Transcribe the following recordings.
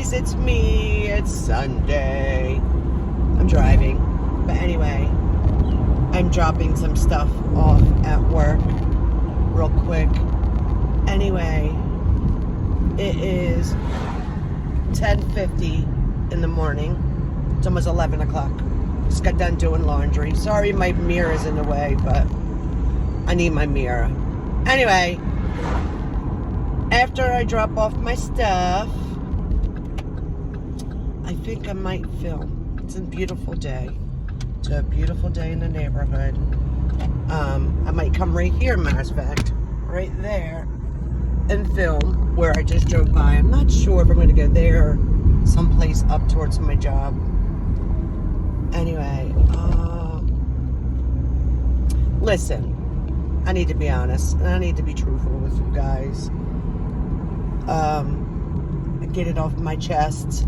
guys, it's me. It's Sunday. I'm driving. But anyway, I'm dropping some stuff off at work real quick. Anyway, it is 10:50 in the morning. It's almost 11 o'clock. Just got done doing laundry. Sorry my mirror is in the way, but I need my mirror. Anyway, after I drop off my stuff, I think I might film. It's a beautiful day. It's a beautiful day in the neighborhood. I might come right here, matter of fact, right there, and film where I just drove by. I'm not sure if I'm going to go there or someplace up towards my job. Anyway, listen, I need to be honest, and I need to be truthful with you guys. Get it off my chest.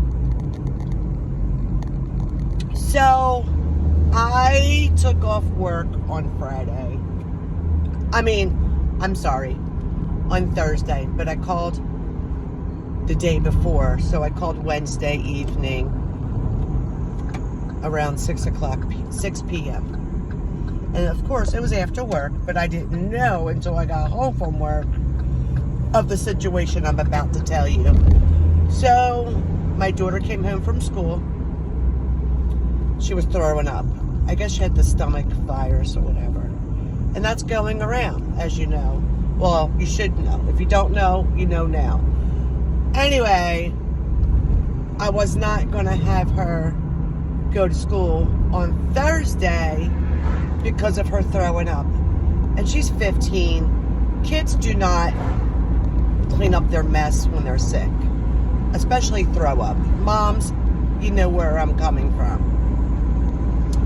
So, I took off work on Friday. On Thursday, but I called the day before, so I called Wednesday evening around 6 p.m. And of course, it was after work, but I didn't know until I got home from work of the situation I'm about to tell you. So, my daughter came home from school. She was throwing up. I guess she had the stomach virus or whatever. And that's going around, as you know. Well, you should know. If you don't know, you know now. Anyway, I was not going to have her go to school on Thursday because of her throwing up. And she's 15. Kids do not clean up their mess when they're sick, especially throw up. Moms, you know where I'm coming from.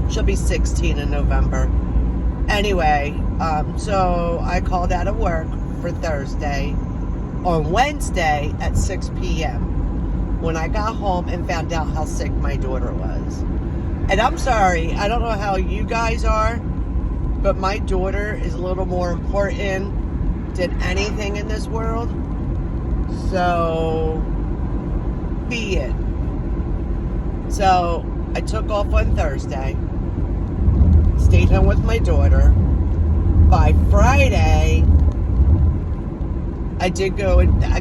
She'll be 16 in November. Anyway, so I called out of work for Thursday on Wednesday at 6 p.m. when I got home and found out how sick my daughter was. And I'm sorry, I don't know how you guys are, but my daughter is a little more important than anything in this world. So, be it. So, I took off on Thursday. Stayed home with my daughter. By Friday, I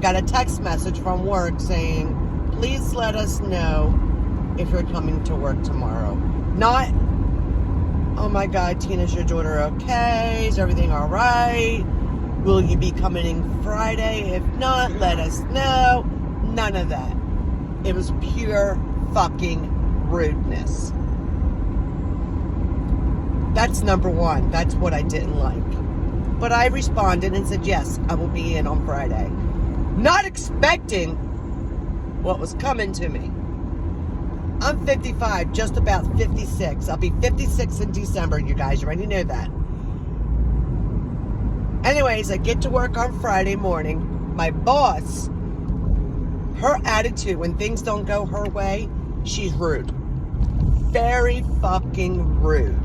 got a text message from work saying, please let us know if you're coming to work tomorrow. Not, oh my God, Tina, is your daughter okay? Is everything all right? Will you be coming in Friday? If not, let us know. None of that. It was pure fucking rudeness. That's number one. That's what I didn't like. But I responded and said, yes, I will be in on Friday. Not expecting what was coming to me. I'm 55, just about 56. I'll be 56 in December, you guys. You already know that. Anyways, I get to work on Friday morning. My boss, her attitude when things don't go her way, she's rude. Very fucking rude.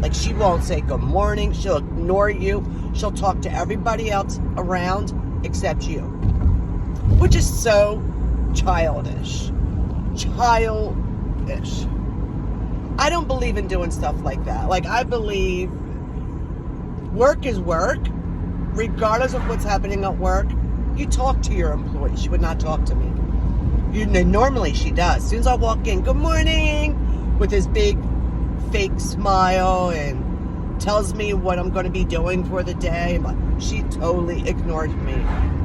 Like, she won't say good morning. She'll ignore you. She'll talk to everybody else around except you. Which is so childish. Childish. I don't believe in doing stuff like that. Like, I believe work is work. Regardless of what's happening at work, you talk to your employee. She would not talk to me. Normally she does. As soon as I walk in, good morning, with this big fake smile and tells me what I'm going to be doing for the day. But she totally ignored me.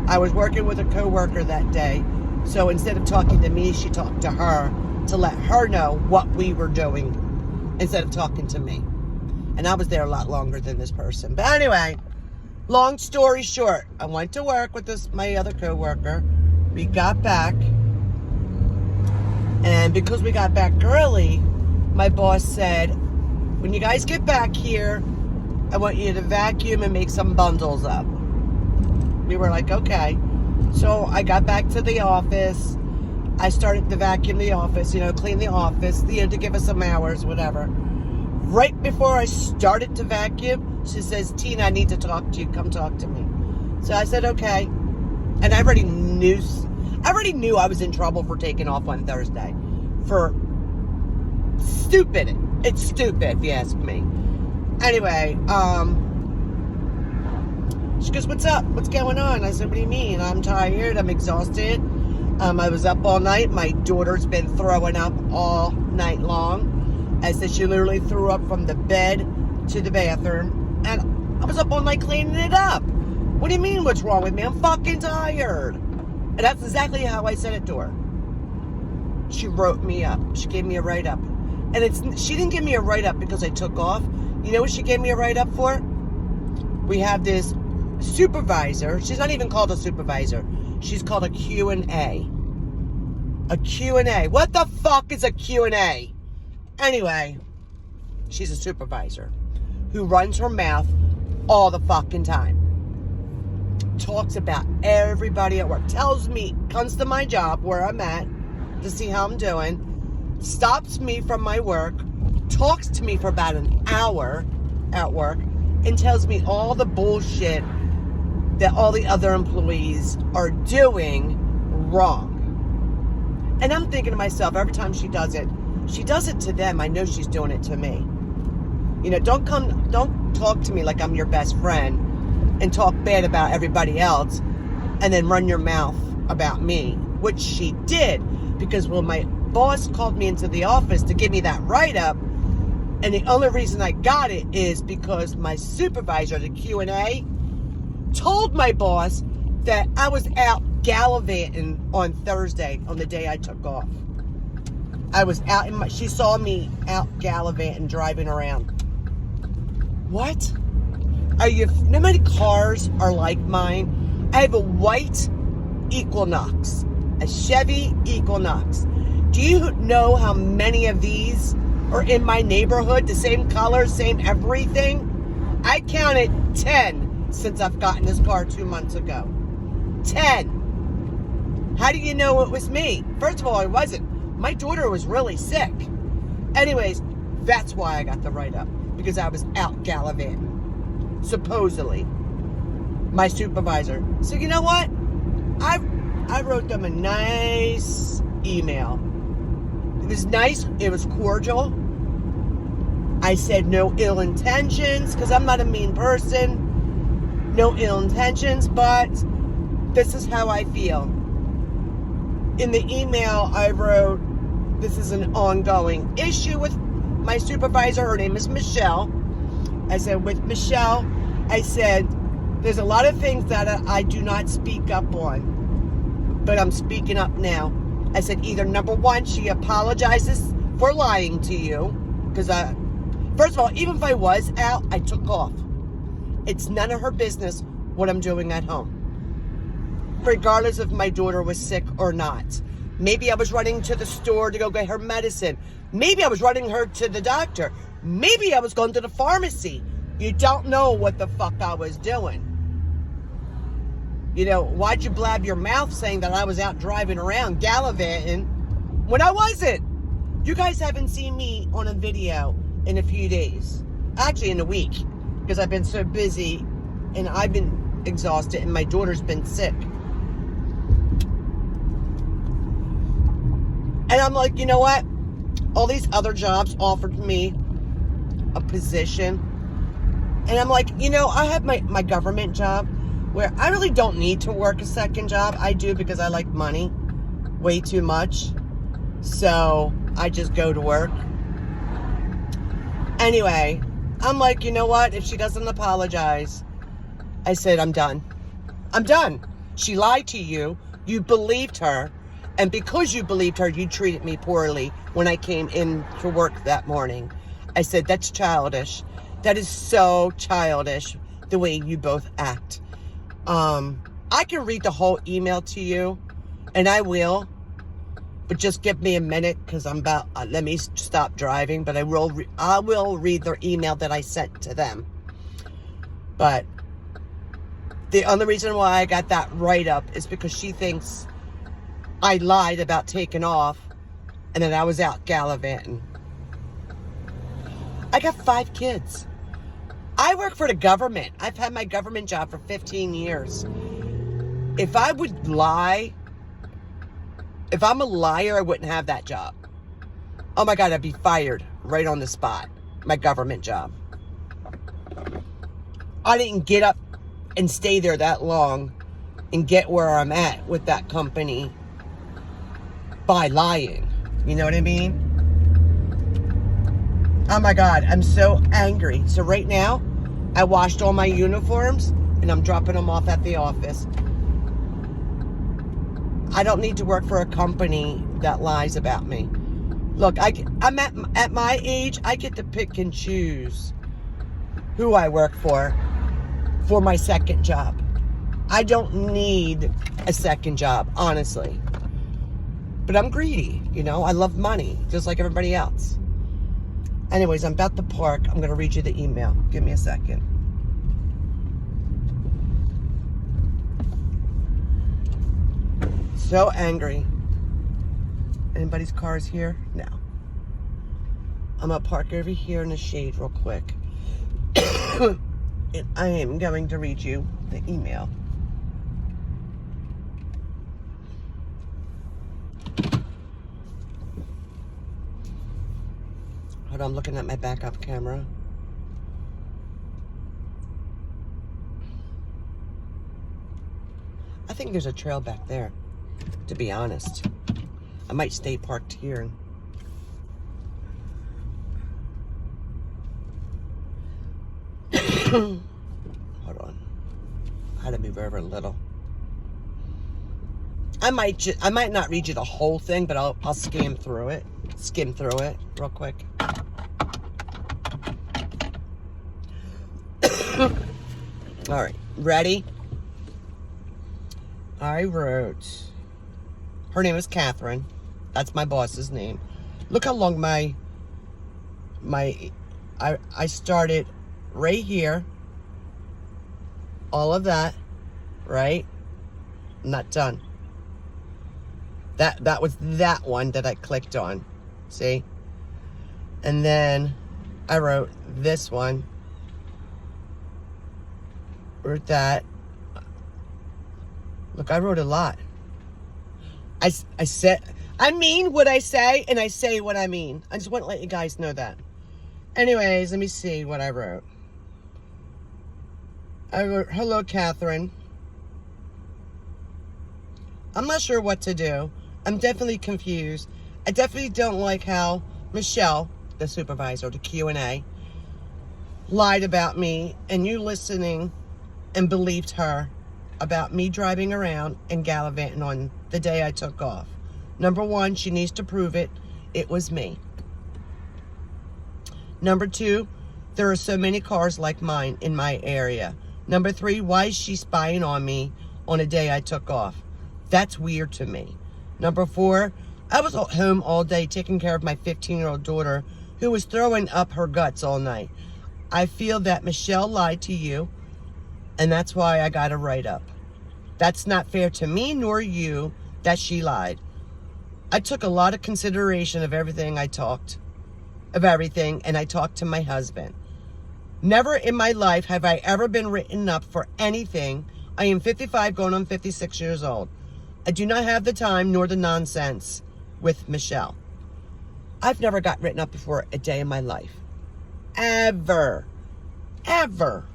I was working with a coworker that day, so instead of talking to me, she talked to her to let her know what we were doing instead of talking to me. And I was there a lot longer than this person. But anyway, long story short, I went to work with my other coworker. We got back, and because we got back early, my boss said, when you guys get back here, I want you to vacuum and make some bundles up. We were like, okay. So I got back to the office. I started to vacuum the office, clean the office, to give us some hours, whatever. Right before I started to vacuum, she says, Tina, I need to talk to you. Come talk to me. So I said, okay. And I already knew I already knew I was in trouble for taking off on Thursday. For stupid. It's stupid, if you ask me. Anyway, she goes, what's up? What's going on? I said, what do you mean? I'm tired. I'm exhausted. I was up all night. My daughter's been throwing up all night long. I said she literally threw up from the bed to the bathroom. And I was up all night cleaning it up. What do you mean, what's wrong with me? I'm fucking tired. And that's exactly how I said it to her. She wrote me up. She gave me a write-up. And she didn't give me a write-up because I took off. You know what she gave me a write-up for? We have this supervisor. She's not even called a supervisor. She's called a Q&A. A Q&A. What the fuck is a Q&A? Anyway, she's a supervisor who runs her mouth all the fucking time. Talks about everybody at work. Tells me, comes to my job where I'm at to see how I'm doing. Stops me from my work. Talks to me for about an hour at work. And tells me all the bullshit that all the other employees are doing wrong. And I'm thinking to myself, every time she does it to them. I know she's doing it to me. You know, don't talk to me like I'm your best friend and talk bad about everybody else and then run your mouth about me, which she did, because when my boss called me into the office to give me that write-up, and the only reason I got it is because my supervisor, the Q&A, told my boss that I was out gallivanting on Thursday, on the day I took off. I was out she saw me out gallivanting, driving around. What? No many cars are like mine. I have a white Equinox, a Chevy Equinox. Do you know how many of these are in my neighborhood? The same color, same everything? I counted 10 since I've gotten this car 2 months ago. 10. How do you know it was me? First of all, I wasn't. My daughter was really sick. Anyways, that's why I got the write-up. Because I was out gallivanting. Supposedly. My supervisor. So you know what? I wrote them a nice email. It was nice. It was cordial. I said no ill intentions, because I'm not a mean person. No ill intentions, but this is how I feel. In the email, I wrote, this is an ongoing issue with my supervisor. Her name is Michelle. I said, with Michelle, I said, there's a lot of things that I do not speak up on, but I'm speaking up now. I said, either number one, she apologizes for lying to you, because first of all, even if I was out, I took off. It's none of her business what I'm doing at home. Regardless if my daughter was sick or not. Maybe I was running to the store to go get her medicine. Maybe I was running her to the doctor. Maybe I was going to the pharmacy. You don't know what the fuck I was doing. You know, why'd you blab your mouth saying that I was out driving around gallivanting when I wasn't? You guys haven't seen me on a video in a few days. Actually, in a week. Because I've been so busy and I've been exhausted and my daughter's been sick. And I'm like, you know what? All these other jobs offered me a position. And I'm like, you know, I have my government job where I really don't need to work a second job. I do because I like money way too much. So I just go to work. Anyway, I'm like, you know what? If she doesn't apologize, I said, I'm done. I'm done. She lied to you. You believed her. And because you believed her, you treated me poorly when I came in to work that morning. I said, that's childish. That is so childish, the way you both act. I can read the whole email to you, and I will. But just give me a minute, because I'm about, let me stop driving. But I will read the email that I sent to them. But the only reason why I got that write-up is because she thinks I lied about taking off, and then I was out gallivanting. I got 5 kids. I work for the government. I've had my government job for 15 years. If I would lie If I'm a liar, I wouldn't have that job. Oh my God, I'd be fired right on the spot. My government job. I didn't get up and stay there that long and get where I'm at with that company by lying. You know what I mean? Oh my God, I'm so angry. So right now, I washed all my uniforms and I'm dropping them off at the office. I don't need to work for a company that lies about me. Look, I'm at my age, I get to pick and choose who I work for my second job. I don't need a second job, honestly. But I'm greedy, you know. I love money, just like everybody else. Anyways, I'm about to park. I'm going to read you the email. Give me a second. So angry. Anybody's car is here? No. I'm going to park over here in the shade real quick. And I am going to read you the email. Hold on, I'm looking at my backup camera. I think there's a trail back there, to be honest. I might stay parked here. Hold on. I had to move over a little. I might not read you the whole thing, but I'll skim through it real quick. All right, ready? I wrote, her name is Catherine. That's my boss's name. Look how long I started right here. All of that, right? I'm not done. That was that one that I clicked on. See? And then I wrote this one. Wrote that. Look, I wrote a lot. I mean what I say, and I say what I mean. I just want to let you guys know that. Anyways, let me see what I wrote. I wrote, hello, Catherine. I'm not sure what to do. I'm definitely confused. I definitely don't like how Michelle, the supervisor, the Q&A, lied about me, and you listening and believed her about me driving around and gallivanting on the day I took off. Number one, she needs to prove it. It was me. Number two, there are so many cars like mine in my area. Number three, why is she spying on me on a day I took off? That's weird to me. Number four, I was at home all day taking care of my 15-year-old daughter who was throwing up her guts all night. I feel that Michelle lied to you, and that's why I got a write-up. That's not fair to me nor you that she lied. I took a lot of consideration of everything, and I talked to my husband. Never in my life have I ever been written up for anything. I am 55 going on 56 years old. I do not have the time nor the nonsense with Michelle. I've never got written up before a day in my life. Ever. Ever.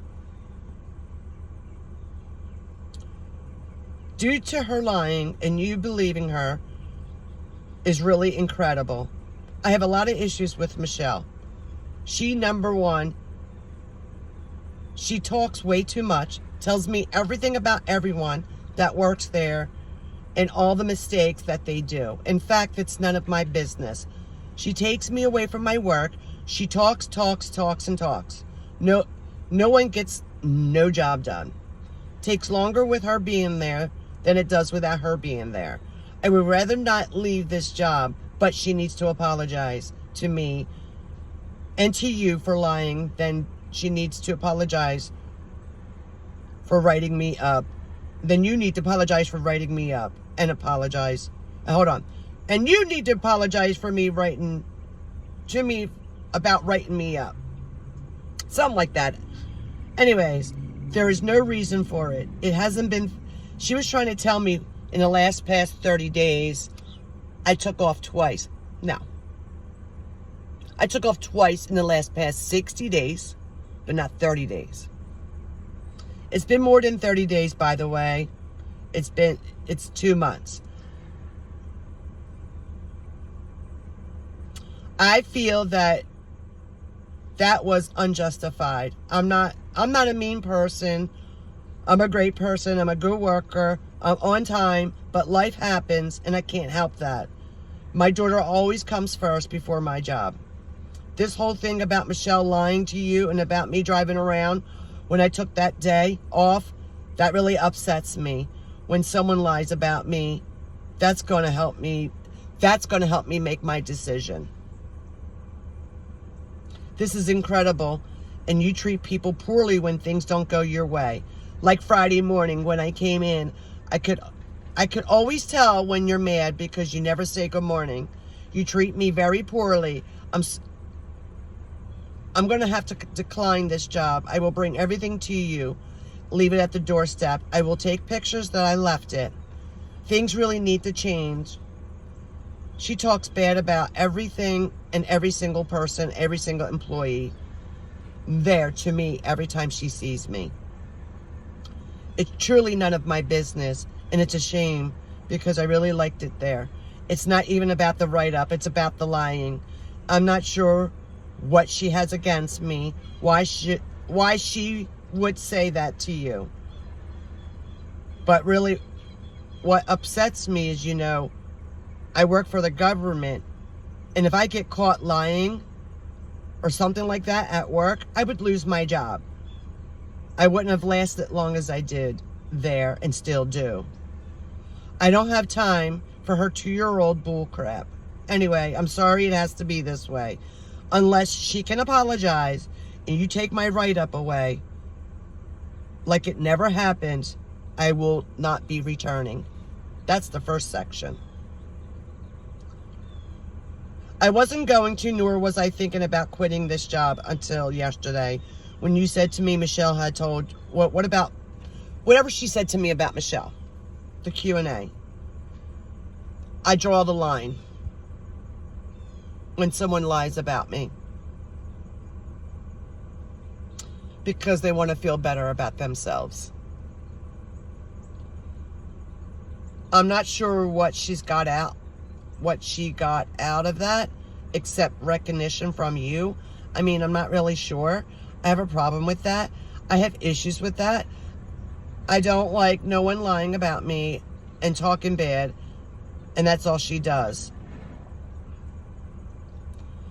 Due to her lying and you believing her is really incredible. I have a lot of issues with Michelle. Number one, she talks way too much, tells me everything about everyone that works there and all the mistakes that they do. In fact, it's none of my business. She takes me away from my work. She talks. No one gets no job done. Takes longer with her being there than it does without her being there. I would rather not leave this job, but she needs to apologize to me and to you for lying. Then she needs to apologize for writing me up. Then you need to apologize for writing me up and apologize. Hold on. And you need to apologize for me writing to me about writing me up. Something like that. Anyways, there is no reason for it. It hasn't been... She was trying to tell me in the past 30 days I took off twice. No. I took off twice in the past 60 days, but not 30 days. It's been more than 30 days, by the way. It's 2 months. I feel that was unjustified. I'm not a mean person. I'm a great person. I'm a good worker. I'm on time, but life happens and I can't help that. My daughter always comes first before my job. This whole thing about Michelle lying to you and about me driving around when I took that day off, that really upsets me. When someone lies about me, that's going to help me. That's going to help me make my decision. This is incredible, and you treat people poorly when things don't go your way. Like Friday morning when I came in, I could always tell when you're mad because you never say good morning. You treat me very poorly. I'm going to have to decline this job. I will bring everything to you. Leave it at the doorstep. I will take pictures that I left it. Things really need to change. She talks bad about everything and every single person, every single employee there to me every time she sees me. It's truly none of my business, and it's a shame because I really liked it there. It's not even about the write-up. It's about the lying. I'm not sure what she has against me, why she would say that to you. But really, what upsets me is, I work for the government, and if I get caught lying or something like that at work, I would lose my job. I wouldn't have lasted long as I did there and still do. I don't have time for her 2-year-old bull crap. Anyway, I'm sorry it has to be this way. Unless she can apologize and you take my write-up away like it never happened, I will not be returning. That's the first section. I wasn't going to, nor was I thinking about quitting this job until yesterday when you said to me Michelle had told, what about, whatever she said to me about Michelle, the Q&A. I draw the line when someone lies about me because they want to feel better about themselves. I'm not sure what she got out of that, except recognition from you. I mean, I'm not really sure. I have a problem with that. I have issues with that. I don't like no one lying about me and talking bad, and that's all she does.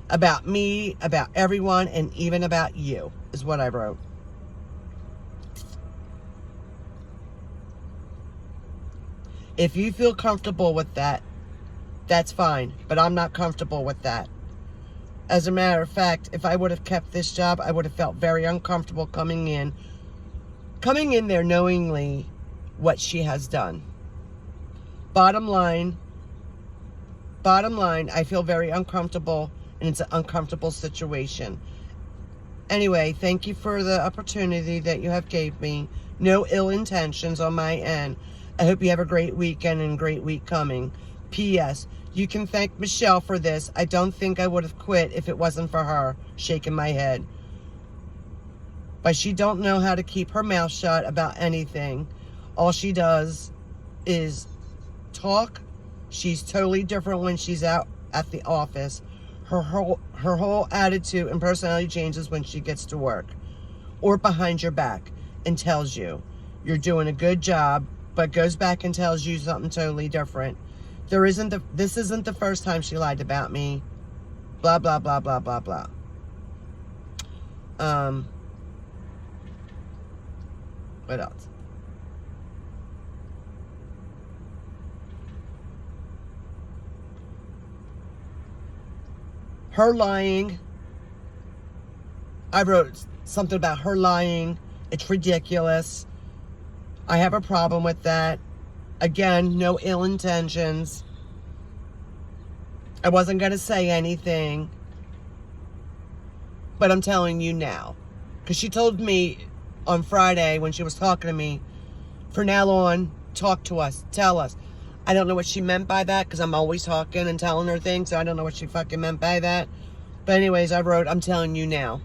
About me, about everyone, and even about you, is what I wrote. If you feel comfortable with that, that's fine, but I'm not comfortable with that. As a matter of fact, if I would have kept this job, I would have felt very uncomfortable coming in there knowingly what she has done. Bottom line, I feel very uncomfortable, and it's an uncomfortable situation. Anyway, thank you for the opportunity that you have gave me. No ill intentions on my end. I hope you have a great weekend and a great week coming. P.S. You can thank Michelle for this. I don't think I would have quit if it wasn't for her. Shaking my head. But she don't know how to keep her mouth shut about anything. All she does is talk. She's totally different when she's out at the office. Her whole attitude and personality changes when she gets to work or behind your back and tells you you're doing a good job, but goes back and tells you something totally different. This isn't the first time she lied about me. Blah, blah, blah, blah, blah, blah. What else? Her lying. I wrote something about her lying. It's ridiculous. I have a problem with that. Again, no ill intentions. I wasn't going to say anything. But I'm telling you now. Because she told me on Friday when she was talking to me, from now on, talk to us. Tell us. I don't know what she meant by that because I'm always talking and telling her things, so I don't know what she fucking meant by that. But anyways, I wrote, I'm telling you now.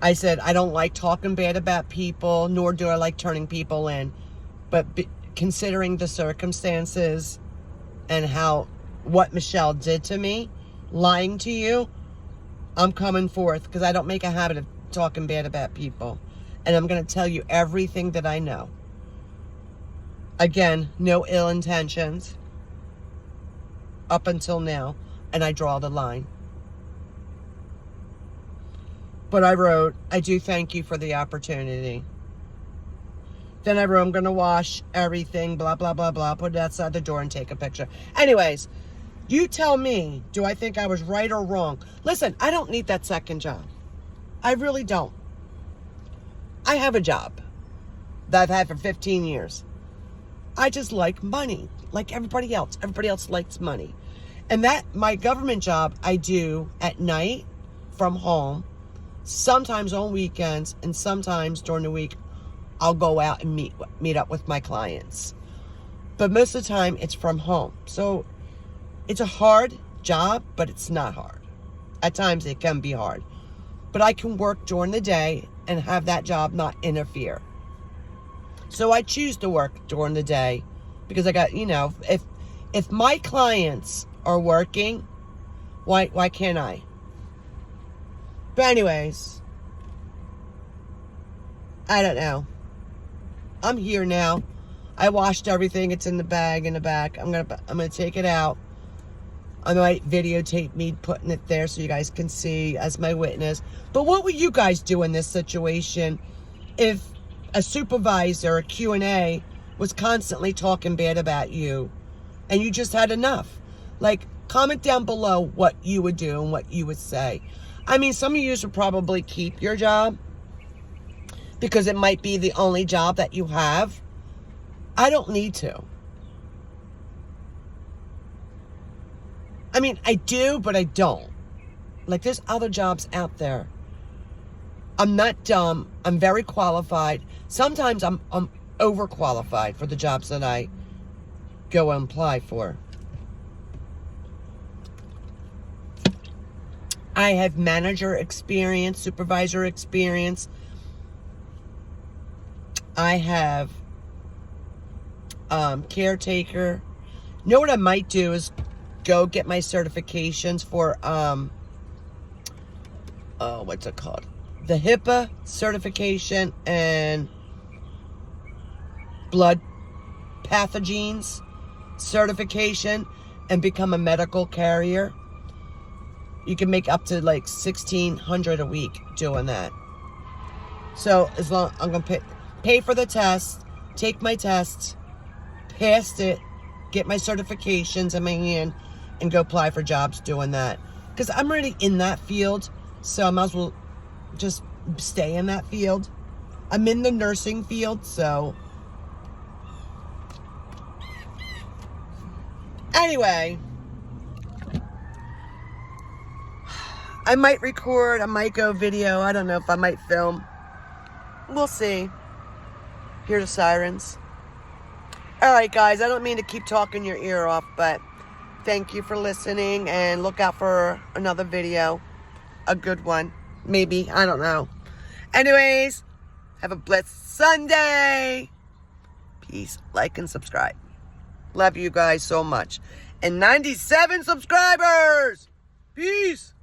I said, I don't like talking bad about people, nor do I like turning people in. But considering the circumstances and what Michelle did to me, lying to you, I'm coming forth because I don't make a habit of talking bad about people. And I'm going to tell you everything that I know. Again, no ill intentions up until now, and I draw the line. But I wrote, I do thank you for the opportunity. Then I wrote, I'm going to wash everything, blah, blah, blah, blah, put it outside the door and take a picture. Anyways, you tell me, do I think I was right or wrong? Listen, I don't need that second job. I really don't. I have a job that I've had for 15 years. I just like money, like everybody else. Everybody else likes money. And my government job, I do at night from home, sometimes on weekends, and sometimes during the week, I'll go out and meet up with my clients. But most of the time, it's from home. So it's a hard job, but it's not hard. At times, it can be hard. But I can work during the day and have that job not interfere. So I choose to work during the day because I got, if my clients are working, why can't I? But anyways, I don't know. I'm here now. I washed everything. It's in the bag in the back. I'm gonna take it out. I might videotape me putting it there so you guys can see as my witness. But what would you guys do in this situation if a supervisor, a Q&A, was constantly talking bad about you and you just had enough? Like, comment down below what you would do and what you would say. I mean, some of you would probably keep your job because it might be the only job that you have. I don't need to. I mean, I do, but I don't. Like, there's other jobs out there. I'm not dumb. I'm very qualified. Sometimes I'm overqualified for the jobs that I go and apply for. I have manager experience, supervisor experience. I have caretaker. You know what I might do is go get my certifications for what's it called? The HIPAA certification and blood pathogens certification and become a medical carrier. You can make up to like $1,600 a week doing that. So as long I'm gonna pay for the test, take my tests, pass it, get my certifications in my hand, and go apply for jobs doing that. Because I'm already in that field, so I might as well just stay in that field. I'm in the nursing field, so anyway, I might record, I might go video, I don't know if I might film. We'll see. Hear the sirens. Alright guys, I don't mean to keep talking your ear off, but thank you for listening and look out for another video. A good one. Maybe, I don't know. Anyways, have a blessed Sunday. Peace, like, and subscribe. Love you guys so much. And 97 subscribers! Peace!